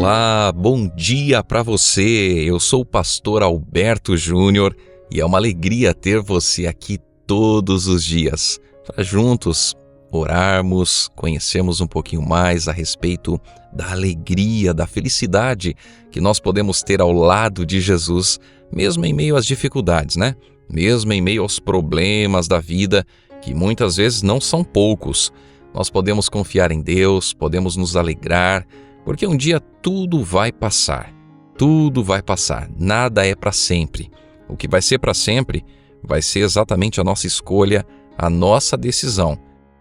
Olá, bom dia para você. Eu sou o pastor Alberto Júnior e é uma alegria ter você aqui todos os dias para juntos orarmos, conhecermos um pouquinho mais a respeito da alegria, da felicidade que nós podemos ter ao lado de Jesus, mesmo em meio às dificuldades, né? Mesmo em meio aos problemas da vida, que muitas vezes não são poucos. Nós podemos confiar em Deus, podemos nos alegrar, porque um dia tudo vai passar. Tudo vai passar, nada é para sempre. O que vai ser para sempre vai ser exatamente a nossa escolha, a nossa decisão.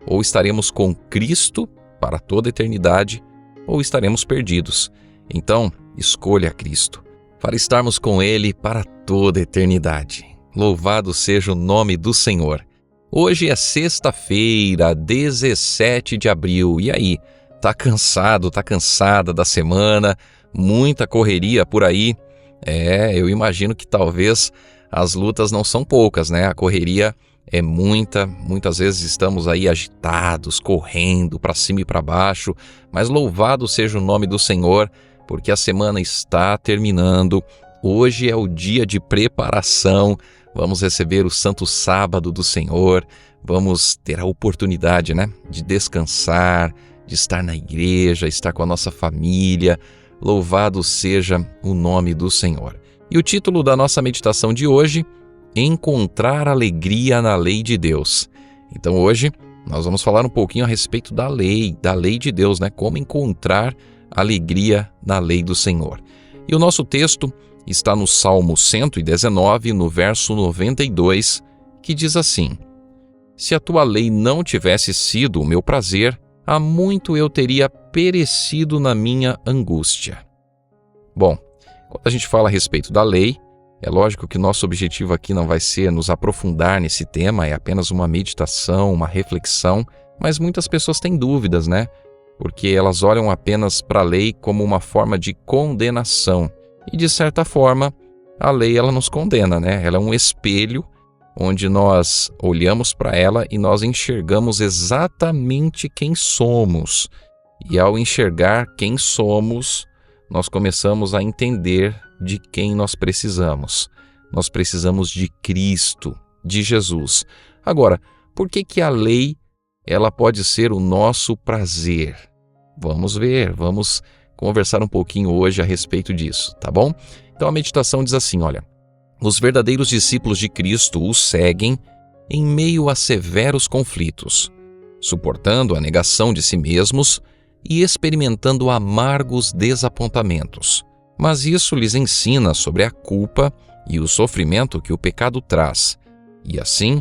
Ou estaremos com Cristo para toda a eternidade, ou estaremos perdidos. Então, escolha Cristo, para estarmos com Ele para toda a eternidade. Louvado seja o nome do Senhor. Hoje é sexta-feira, 17 de abril. E aí, tá cansado, tá cansada da semana? Muita correria por aí? Eu imagino que talvez as lutas não são poucas, né? A correria é muitas vezes estamos aí agitados, correndo para cima e para baixo, mas louvado seja o nome do Senhor, porque a semana está terminando. Hoje é o dia de preparação. Vamos receber o Santo Sábado do Senhor, vamos ter a oportunidade, de descansar, de estar na igreja, estar com a nossa família. Louvado seja o nome do Senhor. E o título da nossa meditação de hoje, Encontrar alegria na lei de Deus. Então hoje nós vamos falar um pouquinho a respeito da lei de Deus, como encontrar alegria na lei do Senhor. E o nosso texto está no Salmo 119, no verso 92, que diz assim: Se a tua lei não tivesse sido o meu prazer, há muito eu teria perecido na minha angústia. Bom, quando a gente fala a respeito da lei, é lógico que nosso objetivo aqui não vai ser nos aprofundar nesse tema, é apenas uma meditação, uma reflexão, mas muitas pessoas têm dúvidas, Porque elas olham apenas para a lei como uma forma de condenação. E, de certa forma, a lei ela nos condena, Ela é um espelho onde nós olhamos para ela e nós enxergamos exatamente quem somos. E ao enxergar quem somos, nós começamos a entender de quem nós precisamos. Nós precisamos de Cristo, de Jesus. Agora, por que a lei ela pode ser o nosso prazer? Vamos ver, vamos conversar um pouquinho hoje a respeito disso, tá bom? Então a meditação diz assim, os verdadeiros discípulos de Cristo o seguem em meio a severos conflitos, suportando a negação de si mesmos e experimentando amargos desapontamentos. Mas isso lhes ensina sobre a culpa e o sofrimento que o pecado traz, e assim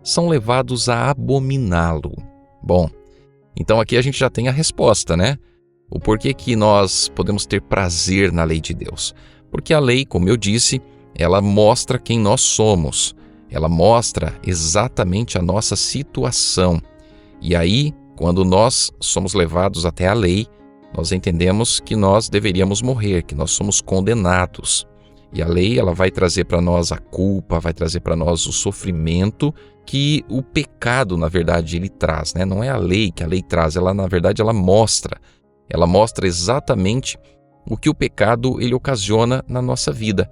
são levados a abominá-lo. Bom, então aqui a gente já tem a resposta, O porquê que nós podemos ter prazer na lei de Deus? Porque a lei, como eu disse, ela mostra quem nós somos. Ela mostra exatamente a nossa situação. E aí, quando nós somos levados até a lei, nós entendemos que nós deveríamos morrer, que nós somos condenados. E a lei ela vai trazer para nós a culpa, vai trazer para nós o sofrimento que o pecado, na verdade, ele traz. Não é a lei que a lei traz, ela, na verdade, ela mostra exatamente o que o pecado ele ocasiona na nossa vida.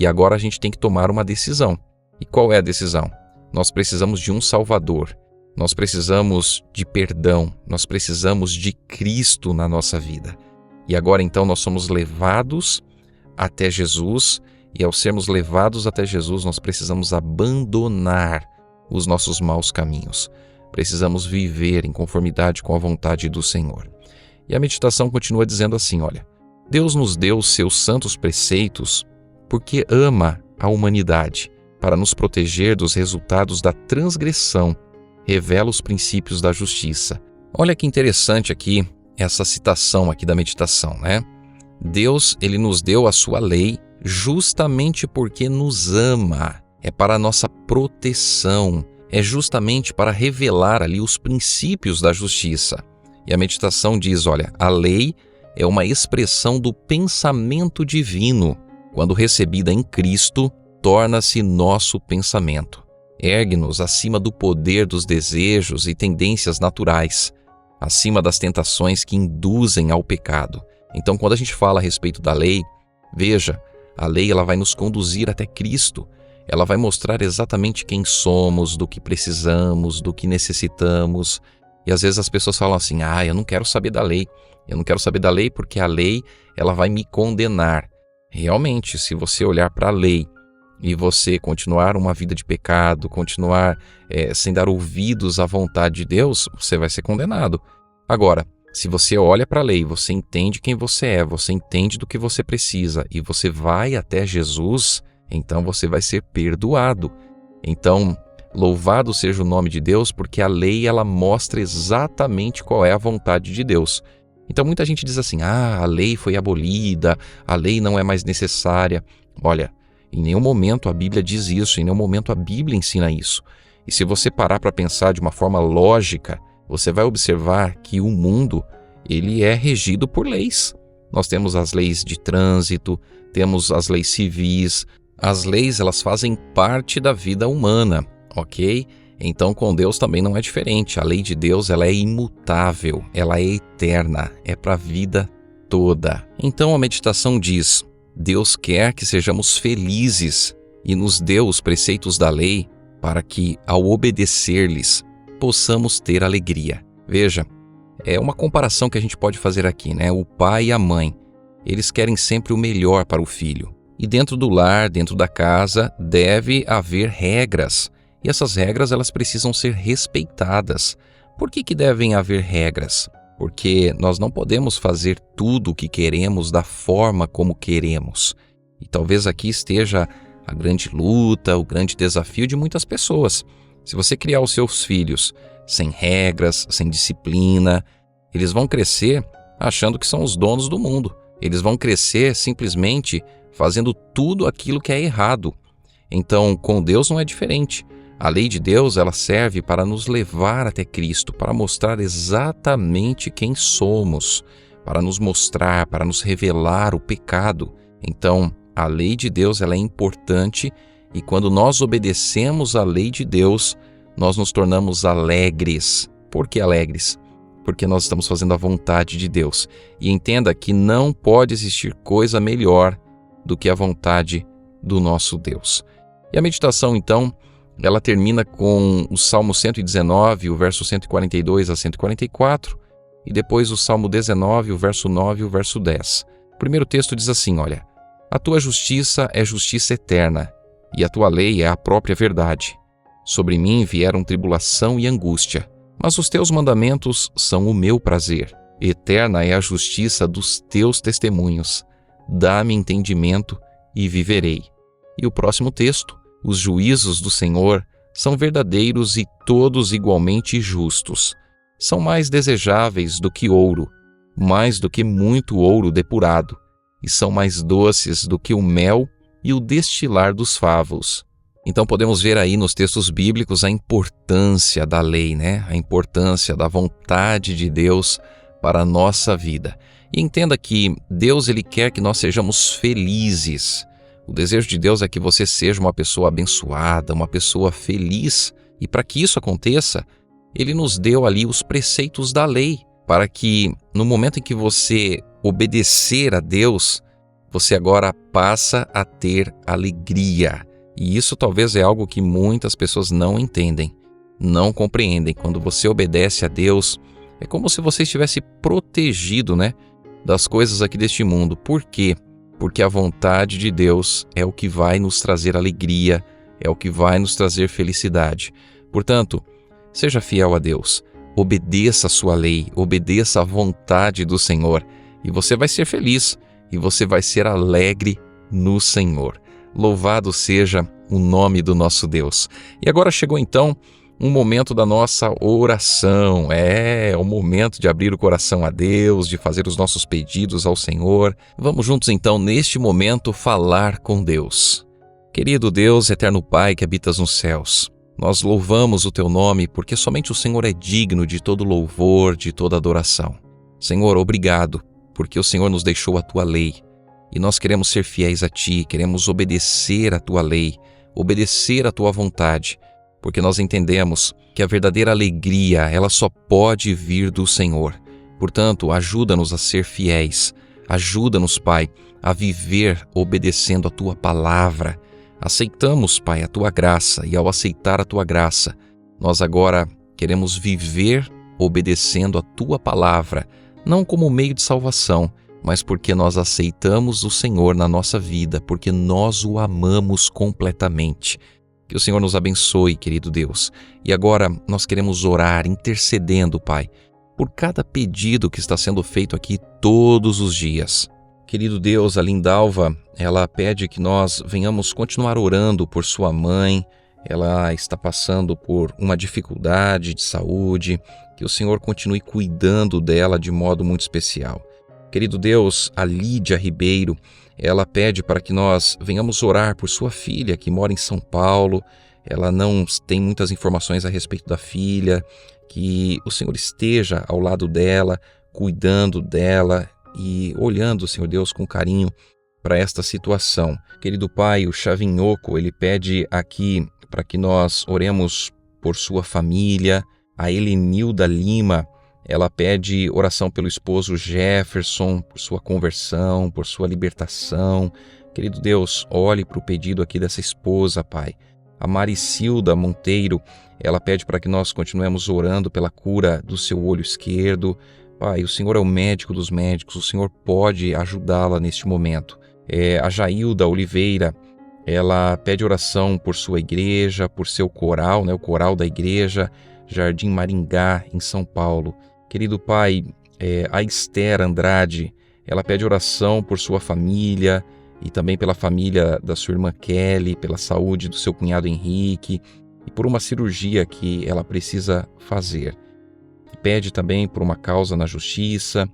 E agora a gente tem que tomar uma decisão. E qual é a decisão? Nós precisamos de um Salvador. Nós precisamos de perdão. Nós precisamos de Cristo na nossa vida. E agora então nós somos levados até Jesus. E ao sermos levados até Jesus, nós precisamos abandonar os nossos maus caminhos. Precisamos viver em conformidade com a vontade do Senhor. E a meditação continua dizendo assim, Deus nos deu os seus santos preceitos porque ama a humanidade, para nos proteger dos resultados da transgressão, revela os princípios da justiça. Olha que interessante aqui, essa citação aqui da meditação, Deus, ele nos deu a sua lei justamente porque nos ama, é para a nossa proteção, é justamente para revelar ali os princípios da justiça. E a meditação diz, a lei é uma expressão do pensamento divino. Quando recebida em Cristo, torna-se nosso pensamento. Ergue-nos acima do poder dos desejos e tendências naturais, acima das tentações que induzem ao pecado. Então, quando a gente fala a respeito da lei, veja, a lei ela vai nos conduzir até Cristo. Ela vai mostrar exatamente quem somos, do que precisamos, do que necessitamos. E às vezes as pessoas falam assim, eu não quero saber da lei. Eu não quero saber da lei porque a lei ela vai me condenar. Realmente, se você olhar para a lei e você continuar uma vida de pecado, continuar sem dar ouvidos à vontade de Deus, você vai ser condenado. Agora, se você olha para a lei, você entende quem você é, você entende do que você precisa e você vai até Jesus, então você vai ser perdoado. Então, louvado seja o nome de Deus, porque a lei ela mostra exatamente qual é a vontade de Deus. Então muita gente diz assim, a lei foi abolida, a lei não é mais necessária. Olha, em nenhum momento a Bíblia diz isso, em nenhum momento a Bíblia ensina isso. E se você parar para pensar de uma forma lógica, você vai observar que o mundo ele é regido por leis. Nós temos as leis de trânsito, temos as leis civis. As leis elas fazem parte da vida humana, ok? Então com Deus também não é diferente. A lei de Deus ela é imutável, ela é eterna, é para a vida toda. Então a meditação diz, Deus quer que sejamos felizes e nos deu os preceitos da lei para que, ao obedecer-lhes, possamos ter alegria. Veja, é uma comparação que a gente pode fazer aqui, né? O pai e a mãe, eles querem sempre o melhor para o filho. E dentro do lar, dentro da casa, deve haver regras. E essas regras elas precisam ser respeitadas. Por que devem haver regras? Porque nós não podemos fazer tudo o que queremos da forma como queremos. E talvez aqui esteja a grande luta, o grande desafio de muitas pessoas. Se você criar os seus filhos sem regras, sem disciplina, eles vão crescer achando que são os donos do mundo. Eles vão crescer simplesmente fazendo tudo aquilo que é errado. Então, com Deus não é diferente. A lei de Deus ela serve para nos levar até Cristo, para mostrar exatamente quem somos, para nos mostrar, para nos revelar o pecado. Então, a lei de Deus ela é importante e quando nós obedecemos à lei de Deus, nós nos tornamos alegres. Por que alegres? Porque nós estamos fazendo a vontade de Deus. E entenda que não pode existir coisa melhor do que a vontade do nosso Deus. E a meditação, então, ela termina com o Salmo 119, o verso 142 a 144, e depois o Salmo 19, o verso 9 e o verso 10. O primeiro texto diz assim, olha, a tua justiça é justiça eterna, e a tua lei é a própria verdade. Sobre mim vieram tribulação e angústia, mas os teus mandamentos são o meu prazer. Eterna é a justiça dos teus testemunhos. Dá-me entendimento e viverei. E o próximo texto, os juízos do Senhor são verdadeiros e todos igualmente justos. São mais desejáveis do que ouro, mais do que muito ouro depurado, e são mais doces do que o mel e o destilar dos favos. Então podemos ver aí nos textos bíblicos a importância da lei, né? A importância da vontade de Deus para a nossa vida. E entenda que Deus ele quer que nós sejamos felizes. O desejo de Deus é que você seja uma pessoa abençoada, uma pessoa feliz. E para que isso aconteça, Ele nos deu ali os preceitos da lei, para que no momento em que você obedecer a Deus, você agora passa a ter alegria. E isso talvez é algo que muitas pessoas não entendem, não compreendem. Quando você obedece a Deus, é como se você estivesse protegido, né, das coisas aqui deste mundo. Por quê? Porque a vontade de Deus é o que vai nos trazer alegria, é o que vai nos trazer felicidade. Portanto, seja fiel a Deus, obedeça a sua lei, obedeça à vontade do Senhor, e você vai ser feliz, e você vai ser alegre no Senhor. Louvado seja o nome do nosso Deus. E agora chegou então um momento da nossa oração. É o momento de abrir o coração a Deus, de fazer os nossos pedidos ao Senhor. Vamos juntos então, neste momento, falar com Deus. Querido Deus, eterno Pai que habitas nos céus, nós louvamos o Teu nome porque somente o Senhor é digno de todo louvor, de toda adoração. Senhor, obrigado, porque o Senhor nos deixou a Tua lei. E nós queremos ser fiéis a Ti, queremos obedecer a Tua lei, obedecer a Tua vontade, porque nós entendemos que a verdadeira alegria, ela só pode vir do Senhor. Portanto, ajuda-nos a ser fiéis, Ajuda-nos, Pai, a viver obedecendo a Tua palavra. Aceitamos, Pai, a Tua graça, e ao aceitar a Tua graça, nós agora queremos viver obedecendo a Tua palavra, não como meio de salvação, mas porque nós aceitamos o Senhor na nossa vida, porque nós o amamos completamente. Que o Senhor nos abençoe, querido Deus. E agora nós queremos orar, intercedendo, Pai, por cada pedido que está sendo feito aqui todos os dias. Querido Deus, a Lindalva, ela pede que nós venhamos continuar orando por sua mãe. Ela está passando por uma dificuldade de saúde, que o Senhor continue cuidando dela de modo muito especial. Querido Deus, a Lídia Ribeiro, ela pede para que nós venhamos orar por sua filha que mora em São Paulo. Ela não tem muitas informações a respeito da filha, que o Senhor esteja ao lado dela, cuidando dela e olhando, Senhor Deus, com carinho para esta situação. Querido Pai, o Chavinhoco, ele pede aqui para que nós oremos por sua família. A Helenilda Lima, ela pede oração pelo esposo Jefferson, por sua conversão, por sua libertação. Querido Deus, olhe para o pedido aqui dessa esposa, Pai. A Maricilda Monteiro, ela pede para que nós continuemos orando pela cura do seu olho esquerdo. Pai, o Senhor é o médico dos médicos, o Senhor pode ajudá-la neste momento. A Jailda Oliveira, ela pede oração por sua igreja, por seu coral, o coral da igreja Jardim Maringá, em São Paulo. Querido Pai, a Esther Andrade, ela pede oração por sua família e também pela família da sua irmã Kelly, pela saúde do seu cunhado Henrique e por uma cirurgia que ela precisa fazer. Pede também por uma causa na justiça,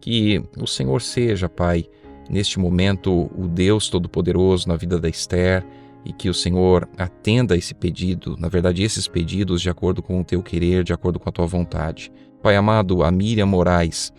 que o Senhor seja, Pai, neste momento o Deus Todo-Poderoso na vida da Esther e que o Senhor atenda esse pedido, na verdade esses pedidos de acordo com o Teu querer, de acordo com a Tua vontade. Pai amado, a Miriam Moraes,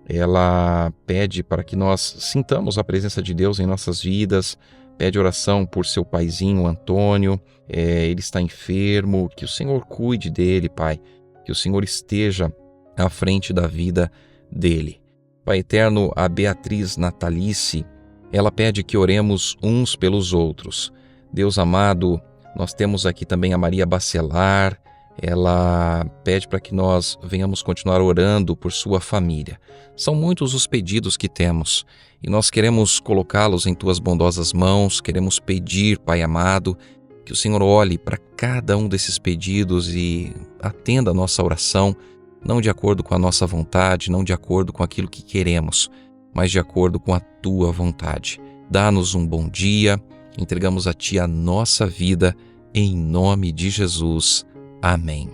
ela pede para que nós sintamos a presença de Deus em nossas vidas, pede oração por seu paizinho Antônio, ele está enfermo, que o Senhor cuide dele, Pai, que o Senhor esteja à frente da vida dele. Pai eterno, a Beatriz Natalice, ela pede que oremos uns pelos outros. Deus amado, nós temos aqui também a Maria Bacelar, ela pede para que nós venhamos continuar orando por sua família. São muitos os pedidos que temos e nós queremos colocá-los em Tuas bondosas mãos, queremos pedir, Pai amado, que o Senhor olhe para cada um desses pedidos e atenda a nossa oração, não de acordo com a nossa vontade, não de acordo com aquilo que queremos, mas de acordo com a Tua vontade. Dá-nos um bom dia, entregamos a Ti a nossa vida, em nome de Jesus. Amém.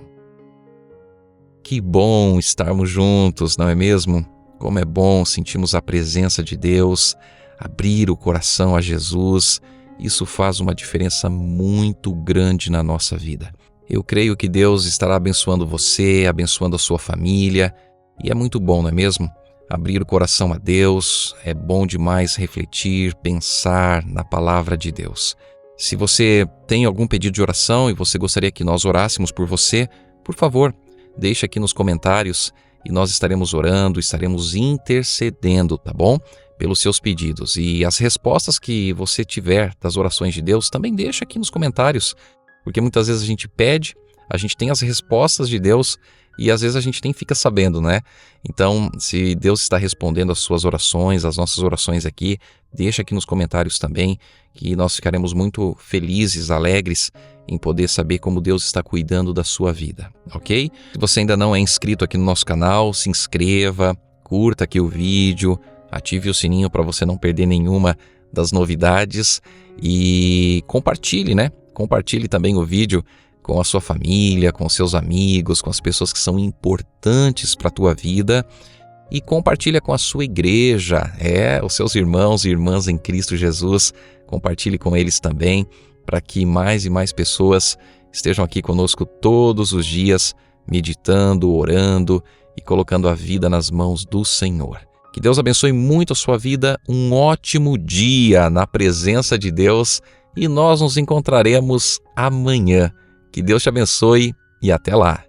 Que bom estarmos juntos, não é mesmo? Como é bom sentirmos a presença de Deus, abrir o coração a Jesus. Isso faz uma diferença muito grande na nossa vida. Eu creio que Deus estará abençoando você, abençoando a sua família. E é muito bom, não é mesmo? Abrir o coração a Deus, é bom demais refletir, pensar na palavra de Deus. Se você tem algum pedido de oração e você gostaria que nós orássemos por você, por favor, deixe aqui nos comentários e nós estaremos orando, estaremos intercedendo, tá bom? Pelos seus pedidos. E as respostas que você tiver das orações de Deus, também deixa aqui nos comentários, porque muitas vezes a gente pede, a gente tem as respostas de Deus e às vezes a gente nem fica sabendo, né? Então, se Deus está respondendo as suas orações, as nossas orações aqui, deixa aqui nos comentários também, que nós ficaremos muito felizes, alegres em poder saber como Deus está cuidando da sua vida, ok? Se você ainda não é inscrito aqui no nosso canal, se inscreva, curta aqui o vídeo, ative o sininho para você não perder nenhuma das novidades e compartilhe, né? Compartilhe também o vídeo com a sua família, com seus amigos, com as pessoas que são importantes para a tua vida e compartilha com a sua igreja, os seus irmãos e irmãs em Cristo Jesus, compartilhe com eles também, para que mais e mais pessoas estejam aqui conosco todos os dias, meditando, orando e colocando a vida nas mãos do Senhor. Que Deus abençoe muito a sua vida, um ótimo dia na presença de Deus e nós nos encontraremos amanhã. Que Deus te abençoe e até lá.